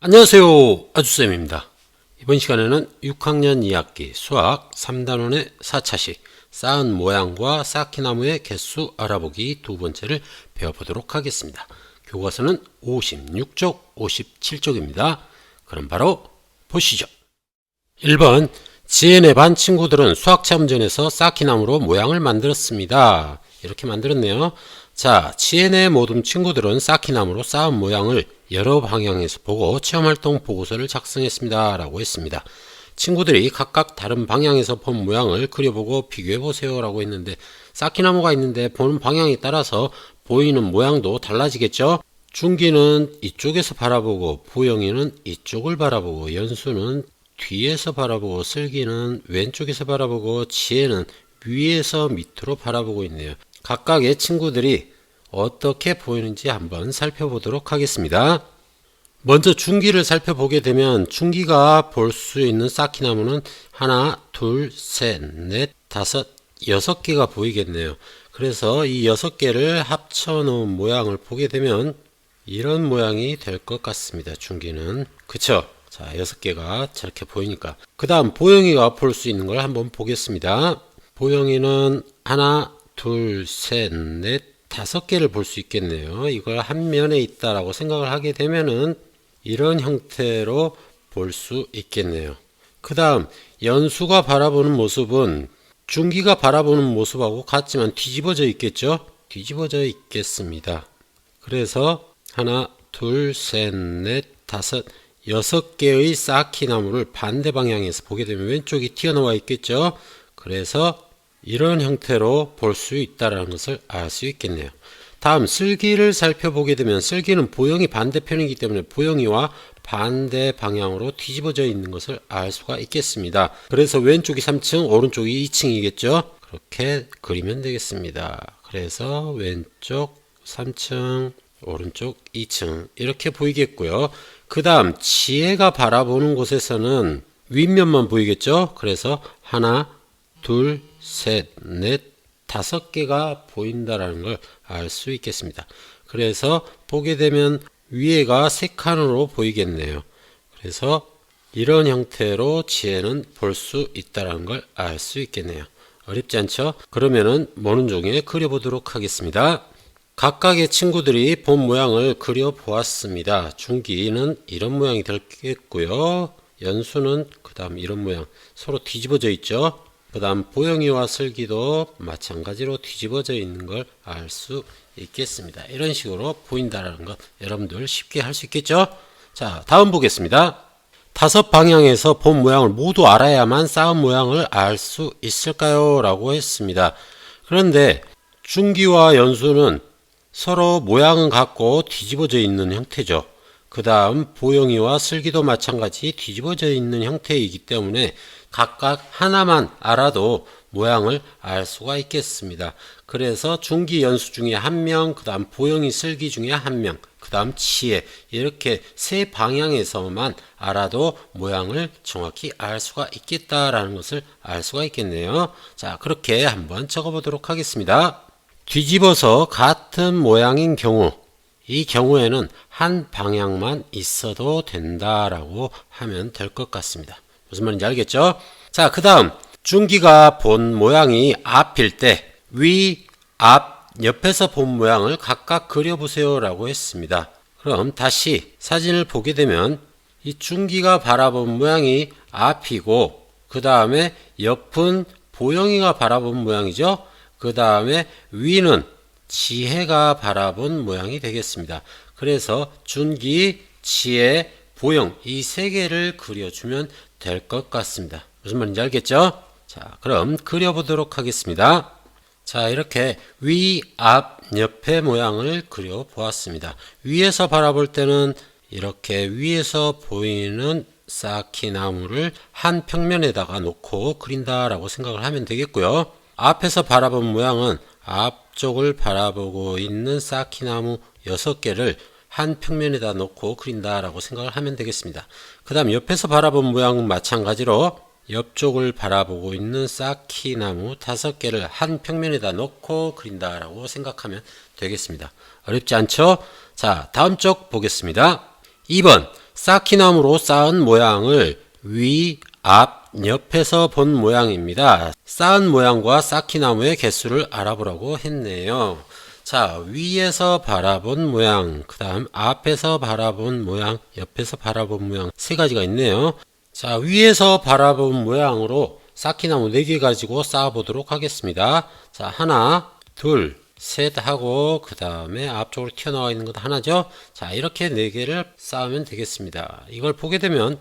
안녕하세요. 아주쌤입니다. 이번 시간에는 6학년 2학기 수학 3단원의 4차식 쌓은 모양과 쌓기나무의 개수 알아보기 두 번째를 배워보도록 하겠습니다. 교과서는 56쪽, 57쪽입니다. 그럼 바로 보시죠. 1번 지혜네 반 친구들은 수학체험전에서 쌓기나무로 모양을 만들었습니다. 이렇게 만들었네요. 자, 지혜네 모든 친구들은 쌓기나무로 쌓은 모양을 여러 방향에서 보고 체험활동 보고서를 작성했습니다. 라고 했습니다. 친구들이 각각 다른 방향에서 본 모양을 그려보고 비교해보세요. 라고 했는데 쌓기나무가 있는데 보는 방향에 따라서 보이는 모양도 달라지겠죠? 준기는 이쪽에서 바라보고 보영이는 이쪽을 바라보고 연수는 뒤에서 바라보고 슬기는 왼쪽에서 바라보고 지혜는 위에서 밑으로 바라보고 있네요. 각각의 친구들이 어떻게 보이는지 한번 살펴보도록 하겠습니다. 먼저 준기를 살펴보게 되면 준기가 볼 수 있는 쌓기나무는 하나, 둘, 셋, 넷, 다섯, 6개가 보이겠네요. 그래서 이 6개를 합쳐 놓은 모양을 보게 되면 이런 모양이 될 것 같습니다. 준기는. 그쵸? 자, 6개가 저렇게 보이니까. 그 다음 보영이가 볼 수 있는 걸 한번 보겠습니다. 보영이는 하나, 둘, 셋, 넷, 5개를 볼 수 있겠네요. 이걸 한 면에 있다라고 생각을 하게 되면은 이런 형태로 볼 수 있겠네요. 그 다음 연수가 바라보는 모습은 준기가 바라보는 모습하고 같지만 뒤집어져 있겠죠? 뒤집어져 있겠습니다. 그래서 하나, 둘, 셋, 넷, 다섯, 6개의 쌓기나무를 반대 방향에서 보게 되면 왼쪽이 튀어나와 있겠죠? 그래서 이런 형태로 볼 수 있다는 것을 알 수 있겠네요. 다음 슬기를 살펴보게 되면 슬기는 보영이 반대편이기 때문에 보영이와 반대 방향으로 뒤집어져 있는 것을 알 수가 있겠습니다. 그래서 왼쪽이 3층, 오른쪽이 2층이겠죠? 그렇게 그리면 되겠습니다. 그래서 왼쪽 3층, 오른쪽 2층 이렇게 보이겠고요. 그 다음 지혜가 바라보는 곳에서는 윗면만 보이겠죠? 그래서 하나, 둘, 셋, 넷, 5개가 보인다라는 걸 알 수 있겠습니다. 그래서 보게 되면 위에가 3칸으로 보이겠네요. 그래서 이런 형태로 지혜는 볼 수 있다는 걸 알 수 있겠네요. 어렵지 않죠? 그러면은 모는 종이에 그려보도록 하겠습니다. 각각의 친구들이 본 모양을 그려보았습니다. 준기는 이런 모양이 되겠고요. 연수는 그 다음 이런 모양 서로 뒤집어져 있죠. 그 다음 보영이와 슬기도 마찬가지로 뒤집어져 있는 걸 알 수 있겠습니다. 이런 식으로 보인다는 것 여러분들 쉽게 할 수 있겠죠? 자, 다음 보겠습니다. 5방향에서 본 모양을 모두 알아야만 쌓은 모양을 알 수 있을까요? 라고 했습니다. 그런데 준기와 연수는 서로 모양은 같고 뒤집어져 있는 형태죠. 그 다음 보영이와 슬기도 마찬가지 뒤집어져 있는 형태이기 때문에 각각 하나만 알아도 모양을 알 수가 있겠습니다. 그래서 준기, 연수 중에 한 명, 그 다음 보영이, 슬기 중에 한 명, 그 다음 지혜 이렇게 3방향에서만 알아도 모양을 정확히 알 수가 있겠다라는 것을 알 수가 있겠네요. 자, 그렇게 한번 적어보도록 하겠습니다. 뒤집어서 같은 모양인 경우 이 경우에는 한 방향만 있어도 된다라고 하면 될 것 같습니다. 무슨 말인지 알겠죠? 자, 그 다음 준기가 본 모양이 앞일 때 위, 앞, 옆에서 본 모양을 각각 그려보세요 라고 했습니다. 그럼 다시 사진을 보게 되면 이 준기가 바라본 모양이 앞이고 그 다음에 옆은 보영이가 바라본 모양이죠. 그 다음에 위는 지혜가 바라본 모양이 되겠습니다. 그래서 준기, 지혜, 보영 이 3개를 그려주면 될 것 같습니다. 무슨 말인지 알겠죠? 자, 그럼 그려보도록 하겠습니다. 자, 이렇게 위, 앞, 옆의 모양을 그려보았습니다. 위에서 바라볼 때는 이렇게 위에서 보이는 쌓기나무를 한 평면에다가 놓고 그린다라고 생각을 하면 되겠고요. 앞에서 바라본 모양은 앞쪽을 바라보고 있는 쌓기나무 6개를 한 평면에다 놓고 그린다라고 생각을 하면 되겠습니다. 그 다음 옆에서 바라본 모양은 마찬가지로 옆쪽을 바라보고 있는 쌓기나무 5개를 한 평면에다 놓고 그린다라고 생각하면 되겠습니다. 어렵지 않죠? 자, 다음 쪽 보겠습니다. 2번 쌓기나무로 쌓은 모양을 위, 앞, 옆에서 본 모양입니다. 쌓은 모양과 쌓기나무의 개수를 알아보라고 했네요. 자, 위에서 바라본 모양, 그 다음 앞에서 바라본 모양, 옆에서 바라본 모양 세 가지가 있네요. 자, 위에서 바라본 모양으로 쌓기나무 4개 가지고 쌓아보도록 하겠습니다. 자, 하나, 둘, 셋 하고 그 다음에 앞쪽으로 튀어나와 있는 것 하나죠. 자, 이렇게 4개를 쌓으면 되겠습니다. 이걸 보게 되면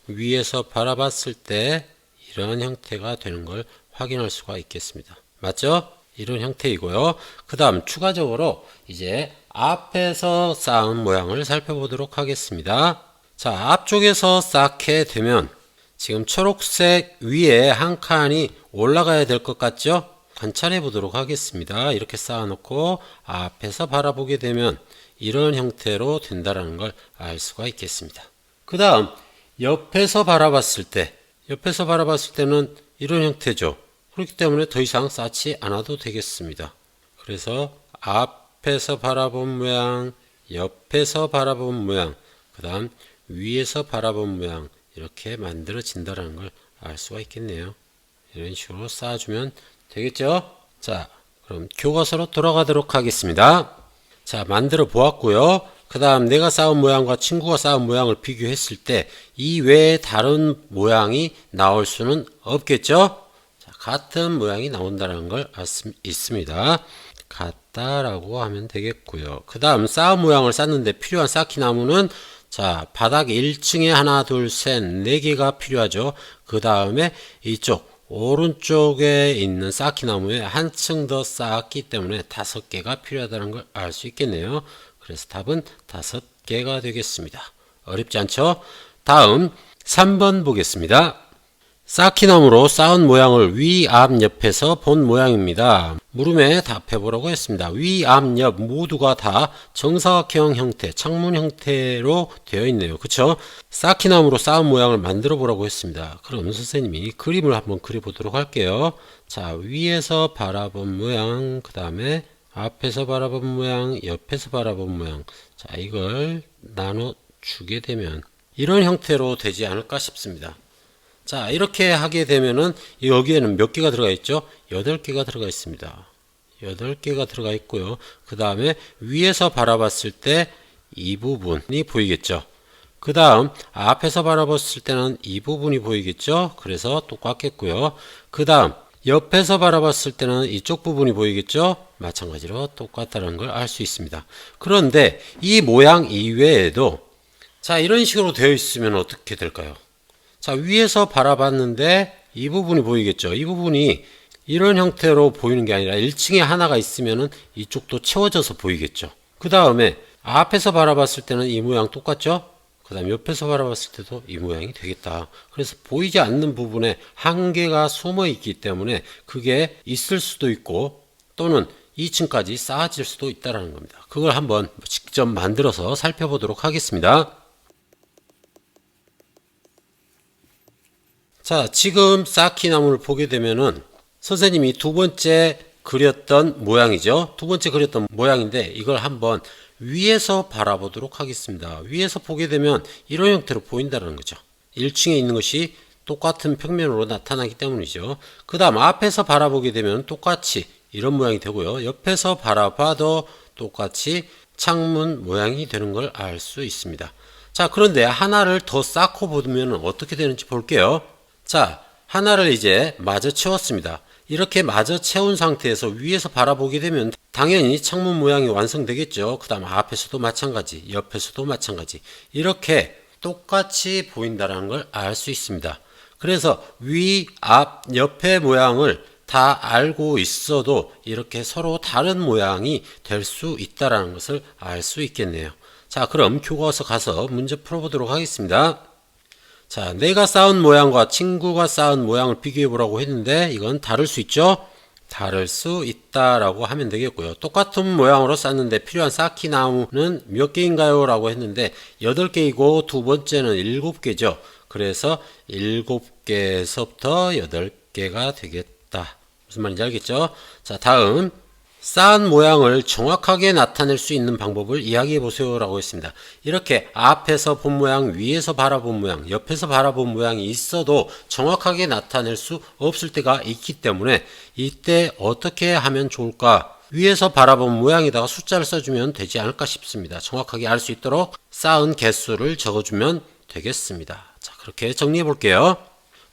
위에서 바라봤을 때 이런 형태가 되는 걸 확인할 수가 있겠습니다. 맞죠? 이런 형태이고요. 그 다음 추가적으로 이제 앞에서 쌓은 모양을 살펴보도록 하겠습니다. 자, 앞쪽에서 쌓게 되면 지금 초록색 위에 한 칸이 올라가야 될 것 같죠? 관찰해 보도록 하겠습니다. 이렇게 쌓아 놓고 앞에서 바라보게 되면 이런 형태로 된다는 걸 알 수가 있겠습니다. 그 다음 옆에서 바라봤을 때는 이런 형태죠. 그렇기 때문에 더 이상 쌓지 않아도 되겠습니다. 그래서 앞에서 바라본 모양, 옆에서 바라본 모양, 그 다음 위에서 바라본 모양 이렇게 만들어진다는 걸 알 수가 있겠네요. 이런 식으로 쌓아주면 되겠죠? 자, 그럼 교과서로 돌아가도록 하겠습니다. 자, 만들어 보았고요. 그 다음 내가 쌓은 모양과 친구가 쌓은 모양을 비교했을 때 이 외에 다른 모양이 나올 수는 없겠죠? 자, 같은 모양이 나온다는 걸 알 수 있습니다. 같다라고 하면 되겠고요. 그 다음 쌓은 모양을 쌓는데 필요한 쌓기나무는 자, 바닥 1층에 하나, 둘, 셋, 4개가 필요하죠. 그 다음에 이쪽 오른쪽에 있는 쌓기나무에 한층 더 쌓았기 때문에 5개가 필요하다는 걸 알 수 있겠네요. 그래서 답은 5개가 되겠습니다. 어렵지 않죠? 다음 3번 보겠습니다. 쌓기나무로 쌓은 모양을 위, 앞, 옆에서 본 모양입니다. 물음에 답해보라고 했습니다. 위, 앞, 옆 모두가 다 정사각형 형태, 창문 형태로 되어 있네요. 그쵸? 쌓기나무로 쌓은 모양을 만들어 보라고 했습니다. 그럼 선생님이 그림을 한번 그려보도록 할게요. 자, 위에서 바라본 모양, 그 다음에 앞에서 바라본 모양, 옆에서 바라본 모양. 자, 이걸 나눠주게 되면 이런 형태로 되지 않을까 싶습니다. 자, 이렇게 하게 되면은 여기에는 몇 개가 들어가 있죠? 8개가 들어가 있습니다. 8개가 들어가 있고요. 그 다음에 위에서 바라봤을 때 이 부분이 보이겠죠? 그 다음 앞에서 바라봤을 때는 이 부분이 보이겠죠? 그래서 똑같겠고요. 그 다음 옆에서 바라봤을 때는 이쪽 부분이 보이겠죠? 마찬가지로 똑같다는 걸 알 수 있습니다. 그런데 이 모양 이외에도 자, 이런 식으로 되어 있으면 어떻게 될까요? 자, 위에서 바라봤는데 이 부분이 보이겠죠? 이 부분이 이런 형태로 보이는 게 아니라 1층에 하나가 있으면은 이쪽도 채워져서 보이겠죠? 그 다음에 앞에서 바라봤을 때는 이 모양 똑같죠? 그 다음에 옆에서 바라봤을 때도 이 모양이 되겠다. 그래서 보이지 않는 부분에 한계가 숨어 있기 때문에 그게 있을 수도 있고 또는 2층까지 쌓아질 수도 있다는 겁니다. 그걸 한번 직접 만들어서 살펴보도록 하겠습니다. 자, 지금 쌓기나무를 보게 되면은 선생님이 두 번째 그렸던 모양이죠. 두 번째 그렸던 모양인데 이걸 한번 위에서 바라보도록 하겠습니다. 위에서 보게 되면 이런 형태로 보인다는 거죠. 1층에 있는 것이 똑같은 평면으로 나타나기 때문이죠. 그 다음 앞에서 바라보게 되면 똑같이 이런 모양이 되고요. 옆에서 바라봐도 똑같이 창문 모양이 되는 걸 알 수 있습니다. 자, 그런데 하나를 더 쌓고 보면 어떻게 되는지 볼게요. 자, 하나를 이제 마저 채웠습니다. 이렇게 마저 채운 상태에서 위에서 바라보게 되면 당연히 창문 모양이 완성되겠죠. 그 다음 앞에서도 마찬가지, 옆에서도 마찬가지. 이렇게 똑같이 보인다는 걸 알 수 있습니다. 그래서 위, 앞, 옆의 모양을 다 알고 있어도 이렇게 서로 다른 모양이 될 수 있다는 것을 알 수 있겠네요. 자, 그럼 교과서 가서 문제 풀어보도록 하겠습니다. 자, 내가 쌓은 모양과 친구가 쌓은 모양을 비교해 보라고 했는데 이건 다를 수 있죠? 다를 수 있다라고 하면 되겠고요. 똑같은 모양으로 쌓는데 필요한 쌓기나무는 몇 개인가요? 라고 했는데 8개이고 두 번째는 7개죠. 그래서 7개에서부터 8개가 되겠다. 무슨 말인지 알겠죠? 자, 다음 쌓은 모양을 정확하게 나타낼 수 있는 방법을 이야기해 보세요 라고 했습니다. 이렇게 앞에서 본 모양, 위에서 바라본 모양, 옆에서 바라본 모양이 있어도 정확하게 나타낼 수 없을 때가 있기 때문에 이때 어떻게 하면 좋을까? 위에서 바라본 모양에다가 숫자를 써주면 되지 않을까 싶습니다. 정확하게 알 수 있도록 쌓은 개수를 적어주면 되겠습니다. 자, 그렇게 정리해 볼게요.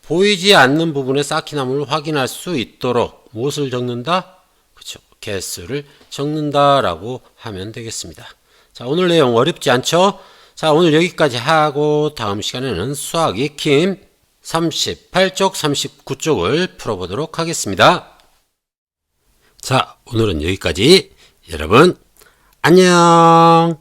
보이지 않는 부분에 쌓기나무를 확인할 수 있도록 무엇을 적는다? 그렇죠. 개수를 적는다라고 하면 되겠습니다. 자, 오늘 내용 어렵지 않죠? 자, 오늘 여기까지 하고 다음 시간에는 수학 익힘 38쪽, 39쪽을 풀어보도록 하겠습니다. 자, 오늘은 여기까지. 여러분, 안녕!